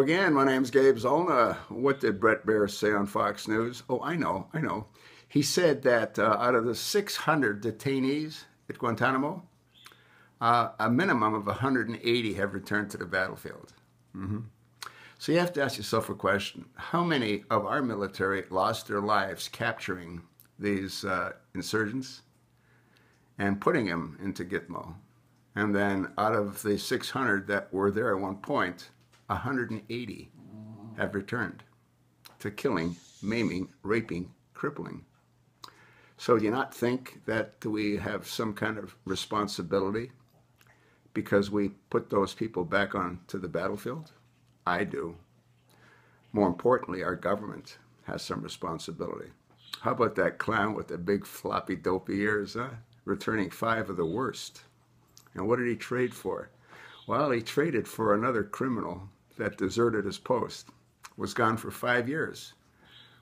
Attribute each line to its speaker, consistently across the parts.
Speaker 1: Again, my name's Gabe Zollner. What did Brett Baer say on Fox News? Oh, I know. He said that out of the 600 detainees at Guantanamo, a minimum of 180 have returned to the battlefield. So you have to ask yourself a question. How many of our military lost their lives capturing these insurgents and putting them into Gitmo? And then out of the 600 that were there at one point, 180 have returned to killing, maiming, raping, crippling. So do you not think that we have some kind of responsibility because we put those people back onto the battlefield? I do. More importantly, our government has some responsibility. How about that clown with the big floppy dopey ears, returning 5 of the worst? And what did he trade for? Well, he traded for another criminal that deserted his post, was gone for 5 years,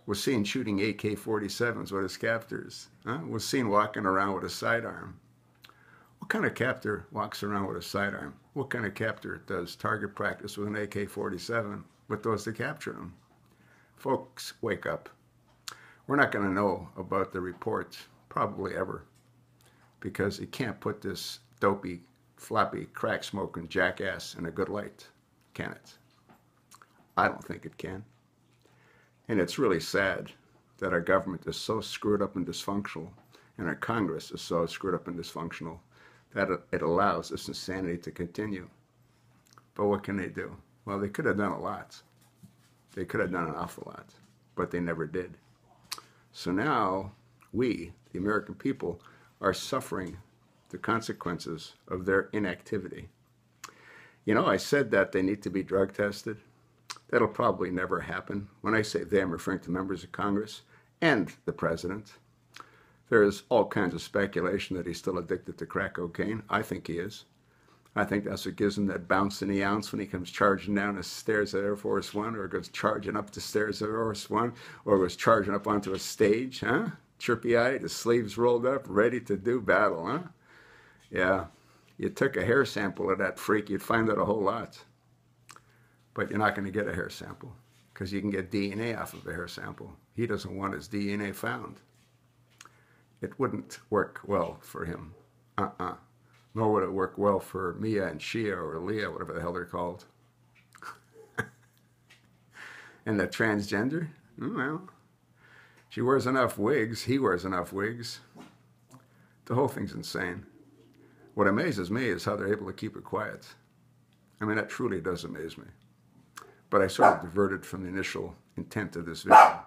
Speaker 1: was seen shooting AK-47s with his captors, was seen walking around with a sidearm. What kind of captor walks around with a sidearm? What kind of captor does target practice with an AK-47 with those to capture him? Folks, wake up. We're not going to know about the report probably ever, because you can't put this dopey, floppy, crack-smoking jackass in a good light, can it? I don't think it can. And it's really sad that our government is so screwed up and dysfunctional, and our Congress is so screwed up and dysfunctional, that it allows this insanity to continue. But what can they do? Well, they could have done a lot. They could have done an awful lot, but they never did. So now we, the American people, are suffering the consequences of their inactivity. You know, I said that they need to be drug tested. That'll probably never happen. When I say they, I'm referring to members of Congress and the president. There is all kinds of speculation that he's still addicted to crack cocaine. I think he is. I think that's what gives him that bounce in the ounce when he comes charging down the stairs at Air Force One, or goes charging up the stairs at Air Force One, or goes charging up onto a stage, chirpy-eyed, his sleeves rolled up, ready to do battle, Yeah, you took a hair sample of that freak, you'd find out a whole lot. But you're not going to get a hair sample, because you can get DNA off of a hair sample. He doesn't want his DNA found. It wouldn't work well for him. Nor would it work well for Mia and Shia or Leah, whatever the hell they're called. And the transgender? Well, she wears enough wigs. He wears enough wigs. The whole thing's insane. What amazes me is how they're able to keep it quiet. I mean, that truly does amaze me. But I sort of diverted from the initial intent of this video.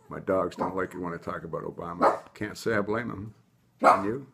Speaker 1: My dogs don't like it when I talk about Obama. Can't say I blame them. Can you?